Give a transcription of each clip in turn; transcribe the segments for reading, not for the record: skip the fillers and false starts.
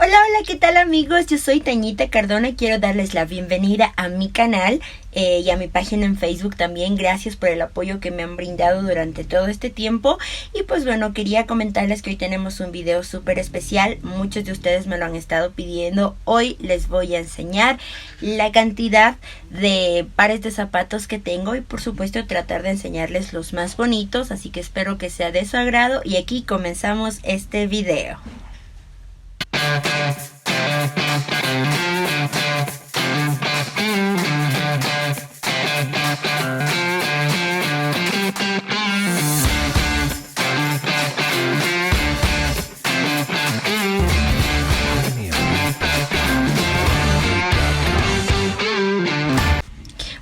Hola, hola, ¿qué tal amigos? Yo soy Tañita Cardona y quiero darles la bienvenida a mi canal y a mi página en Facebook también. Gracias por el apoyo que me han brindado durante todo este tiempo. Y pues bueno, quería comentarles que hoy tenemos un video súper especial. Muchos de ustedes me lo han estado pidiendo. Hoy les voy a enseñar la cantidad de pares de zapatos que tengo y por supuesto tratar de enseñarles los más bonitos. Así que espero que sea de su agrado y aquí comenzamos este video.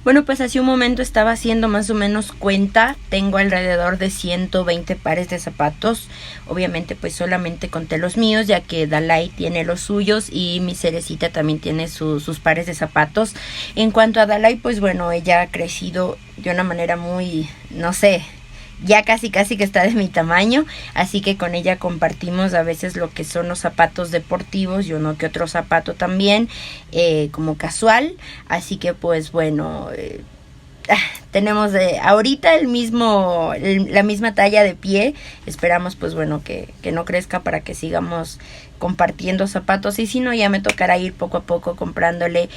Bueno, pues hace un momento estaba haciendo más o menos cuenta. Tengo alrededor de 120 pares de zapatos. Obviamente pues solamente conté los míos, ya que Dalai tiene los suyos y mi Cerecita también tiene sus pares de zapatos. En cuanto a Dalai, pues bueno, ella ha crecido de una manera muy, no sé, ya casi que está de mi tamaño, así que con ella compartimos a veces lo que son los zapatos deportivos y uno que otro zapato también, como casual, así que pues bueno, tenemos ahorita la misma talla de pie. Esperamos pues bueno que no crezca para que sigamos compartiendo zapatos, y si no ya me tocará ir poco a poco comprándole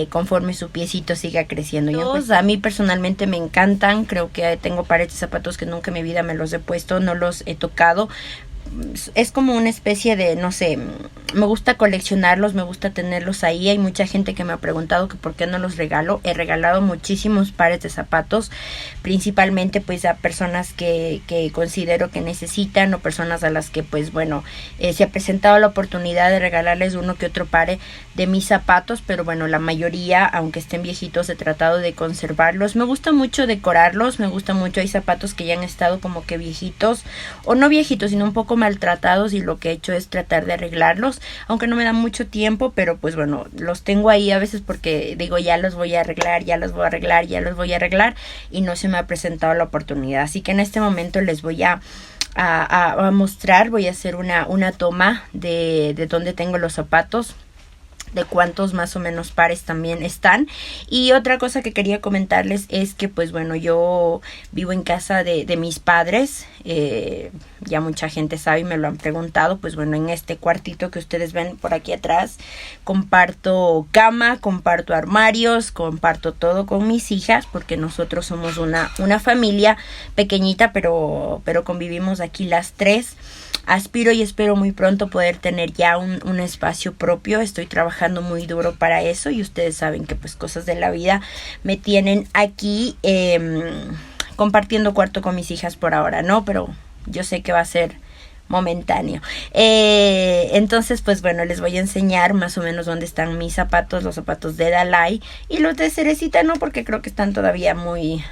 conforme su piecito siga creciendo. A mí personalmente me encantan. Creo que tengo pares de zapatos que nunca en mi vida me los he puesto, no los he tocado. Es como una especie de, no sé, me gusta coleccionarlos, me gusta tenerlos ahí. Hay mucha gente que me ha preguntado que por qué no los regalo. He regalado muchísimos pares de zapatos, principalmente pues a personas que considero que necesitan, o personas a las que pues bueno, se ha presentado la oportunidad de regalarles uno que otro par de mis zapatos, pero bueno, la mayoría, aunque estén viejitos, he tratado de conservarlos. Me gusta mucho decorarlos, me gusta mucho. Hay zapatos que ya han estado como que viejitos, o no viejitos, sino un poco maltratados, y lo que he hecho es tratar de arreglarlos, aunque no me da mucho tiempo, pero pues bueno, los tengo ahí a veces porque digo ya los voy a arreglar, y no se me ha presentado la oportunidad. Así que en este momento les voy a mostrar, voy a hacer una toma de dónde tengo los zapatos, de cuántos más o menos pares también están. Y otra cosa que quería comentarles es que pues bueno, yo vivo en casa de mis padres. Ya mucha gente sabe y me lo han preguntado. Pues bueno, en este cuartito que ustedes ven por aquí atrás, comparto cama, comparto armarios, comparto todo con mis hijas, porque nosotros somos una familia pequeñita, pero convivimos aquí las tres. Aspiro y espero muy pronto poder tener ya un espacio propio. Estoy trabajando muy duro para eso, y ustedes saben que pues cosas de la vida me tienen aquí compartiendo cuarto con mis hijas por ahora, ¿no? Pero yo sé que va a ser momentáneo. Entonces pues bueno, les voy a enseñar más o menos dónde están mis zapatos, los zapatos de Dalai, y los de Cerecita no, porque creo que están todavía muy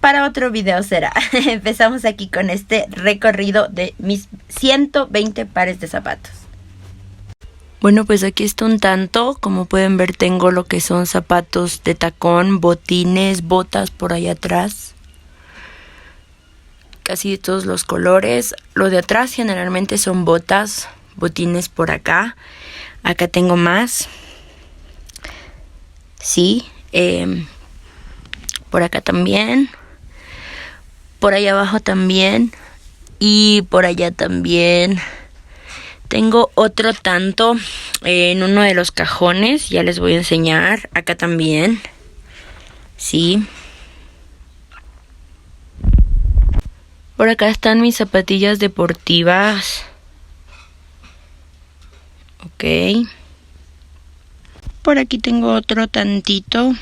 para otro video será. Empezamos aquí con este recorrido de mis 120 pares de zapatos. Bueno, pues aquí está un tanto. Como pueden ver, tengo lo que son zapatos de tacón, botines, botas por ahí atrás. Casi de todos los colores. Lo de atrás generalmente son botas, botines por acá. Acá tengo más. Sí. Por acá también. Por ahí abajo también. Y por allá también. Tengo otro tanto en uno de los cajones. Ya les voy a enseñar. Acá también. Sí. Por acá están mis zapatillas deportivas. Ok. Por aquí tengo otro tantito.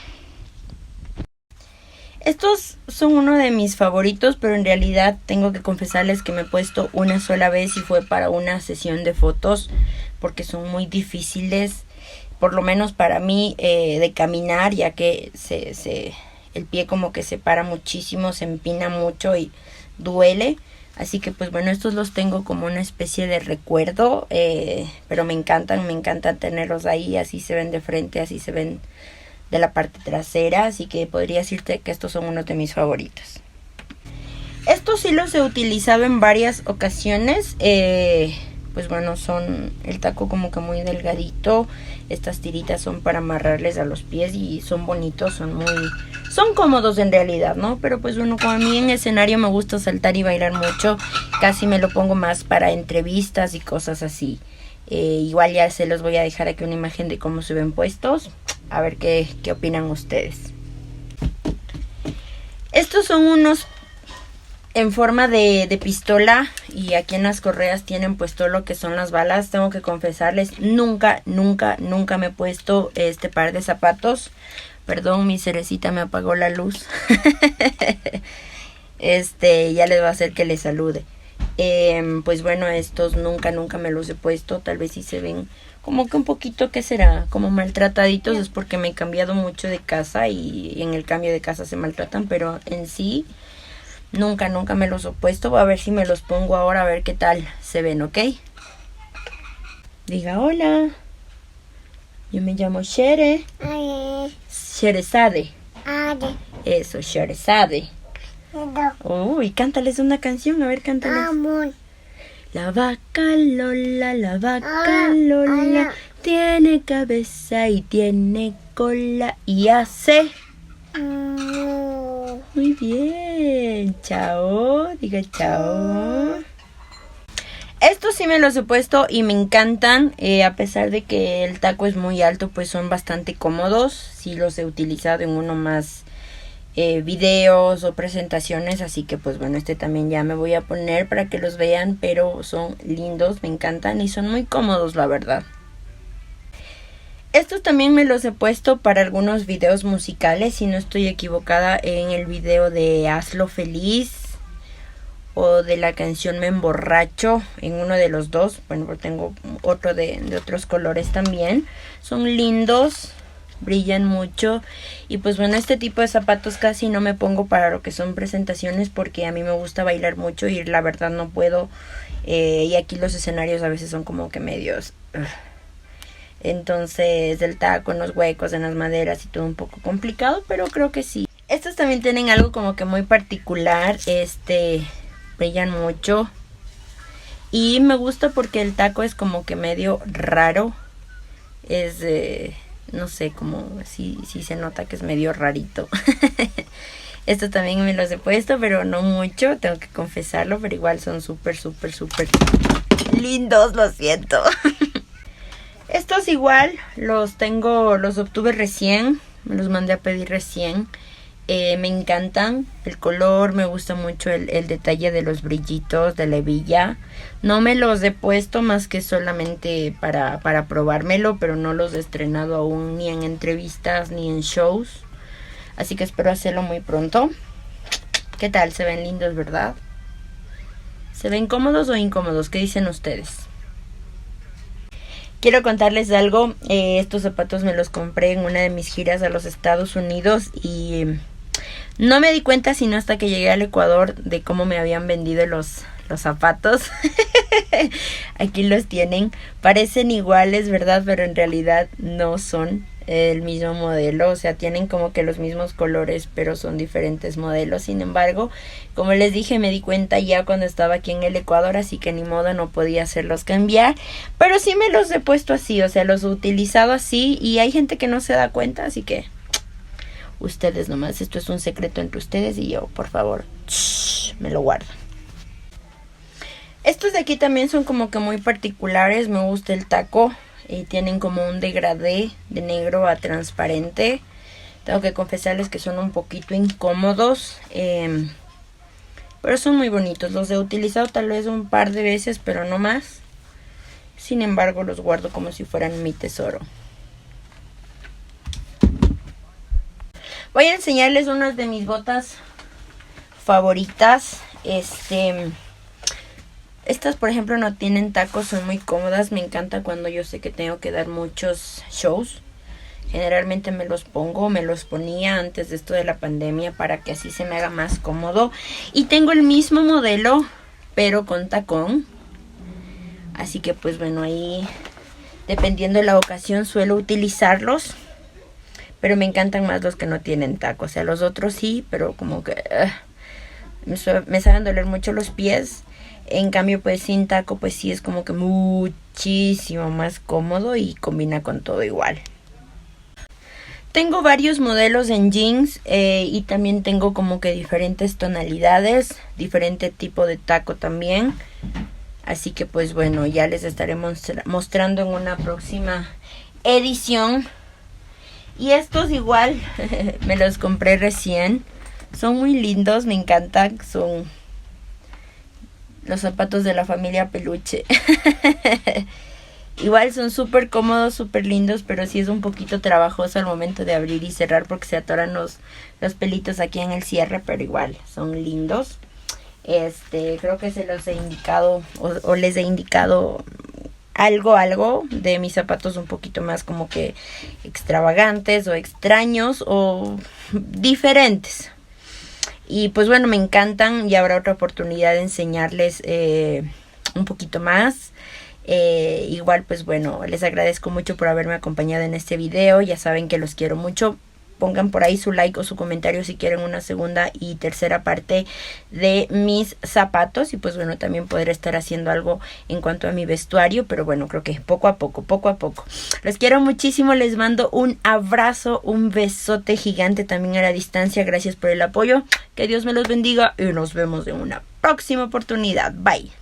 Estos son uno de mis favoritos, pero en realidad tengo que confesarles que me he puesto una sola vez y fue para una sesión de fotos, porque son muy difíciles, por lo menos para mí, de caminar, ya que el pie como que se para muchísimo, se empina mucho y duele. Así que pues bueno, estos los tengo como una especie de recuerdo, pero me encantan tenerlos ahí. Así se ven de frente, así se ven de la parte trasera, así que podría decirte que estos son unos de mis favoritos. Estos sí los he utilizado en varias ocasiones. pues bueno, son el taco como que muy delgadito. Estas tiritas son para amarrarles a los pies y son bonitos, son cómodos en realidad, ¿no? Pero pues bueno, como a mí en escenario me gusta saltar y bailar mucho, casi me lo pongo más para entrevistas y cosas así. Igual ya se los voy a dejar aquí una imagen de cómo se ven puestos, a ver qué opinan ustedes. Estos son unos en forma de pistola y aquí en las correas tienen pues todo lo que son las balas. Tengo que confesarles, nunca me he puesto este par de zapatos. Perdón, mi cerecita me apagó la luz. Ya les va a hacer que les salude. Pues bueno, estos nunca me los he puesto. Tal vez sí se ven como que un poquito, ¿qué será? Como maltrataditos. Es porque me he cambiado mucho de casa y en el cambio de casa se maltratan, pero en sí nunca me los he puesto. Voy a ver si me los pongo ahora, a ver qué tal se ven, ¿ok? Diga hola. Yo me llamo Shere. Sherezade. Eso, Sherezade. Uy, cántales una canción, a ver, cántales. La vaca Lola, tiene cabeza y tiene cola y hace... Muy bien, chao, diga chao. Estos sí me los he puesto y me encantan, a pesar de que el taco es muy alto, pues son bastante cómodos. Sí los he utilizado en uno más videos o presentaciones, así que pues bueno, este también ya me voy a poner para que los vean, pero son lindos, me encantan y son muy cómodos, la verdad. Estos también me los he puesto para algunos videos musicales, si no estoy equivocada, en el video de Hazlo Feliz o de la canción Me Emborracho, en uno de los dos. Bueno, pues tengo otro de otros colores también. Son lindos, brillan mucho y pues bueno, este tipo de zapatos casi no me pongo para lo que son presentaciones porque a mí me gusta bailar mucho y la verdad no puedo, y aquí los escenarios a veces son como que medios... Entonces el taco en los huecos, en las maderas y todo un poco complicado, pero creo que sí. Estos también tienen algo como que muy particular, brillan mucho y me gusta porque el taco es como que medio raro, es no sé, como sí se nota que es medio rarito. Estos también me los he puesto, pero no mucho, tengo que confesarlo, pero igual son súper lindos, lo siento. Estos igual los obtuve recién, me los mandé a pedir recién. Me encantan el color, me gusta mucho el detalle de los brillitos de la hebilla. No me los he puesto más que solamente para probármelo, pero no los he estrenado aún ni en entrevistas ni en shows. Así que espero hacerlo muy pronto. ¿Qué tal? Se ven lindos, ¿verdad? ¿Se ven cómodos o incómodos? ¿Qué dicen ustedes? Quiero contarles algo. Estos zapatos me los compré en una de mis giras a los Estados Unidos y no me di cuenta sino hasta que llegué al Ecuador de cómo me habían vendido los zapatos. Aquí los tienen. Parecen iguales, ¿verdad? Pero en realidad no son el mismo modelo. O sea, tienen como que los mismos colores, pero son diferentes modelos. Sin embargo, como les dije, me di cuenta ya cuando estaba aquí en el Ecuador, así que ni modo, no podía hacerlos cambiar. Pero sí me los he puesto así, o sea, los he utilizado así y hay gente que no se da cuenta, así que ustedes nomás, esto es un secreto entre ustedes y yo, por favor, me lo guardo. Estos de aquí también son como que muy particulares, me gusta el taco. Y tienen como un degradé de negro a transparente. Tengo que confesarles que son un poquito incómodos, pero son muy bonitos. Los he utilizado tal vez un par de veces, pero no más. Sin embargo, los guardo como si fueran mi tesoro. Voy a enseñarles unas de mis botas favoritas. Estas, por ejemplo, no tienen tacos, son muy cómodas. Me encanta cuando yo sé que tengo que dar muchos shows. Generalmente me los ponía antes de esto de la pandemia para que así se me haga más cómodo. Y tengo el mismo modelo, pero con tacón. Así que pues bueno, ahí dependiendo de la ocasión suelo utilizarlos. Pero me encantan más los que no tienen taco. O sea, los otros sí, pero como que me saben doler mucho los pies. En cambio, pues sin taco, pues sí es como que muchísimo más cómodo y combina con todo igual. Tengo varios modelos en jeans y también tengo como que diferentes tonalidades, diferente tipo de taco también. Así que pues bueno, ya les estaré mostrando en una próxima edición. Y estos igual me los compré recién. Son muy lindos, me encantan. Son los zapatos de la familia Peluche. Igual son súper cómodos, súper lindos, pero sí es un poquito trabajoso al momento de abrir y cerrar porque se atoran los pelitos aquí en el cierre, pero igual son lindos. Creo que se los he indicado o les he indicado algo de mis zapatos un poquito más como que extravagantes o extraños o diferentes. Y pues bueno, me encantan y habrá otra oportunidad de enseñarles un poquito más. Igual pues bueno, les agradezco mucho por haberme acompañado en este video. Ya saben que los quiero mucho. Pongan por ahí su like o su comentario si quieren una segunda y tercera parte de mis zapatos. Y pues bueno, también podré estar haciendo algo en cuanto a mi vestuario. Pero bueno, creo que poco a poco. Los quiero muchísimo, les mando un abrazo, un besote gigante también a la distancia. Gracias por el apoyo. Que Dios me los bendiga y nos vemos en una próxima oportunidad. Bye.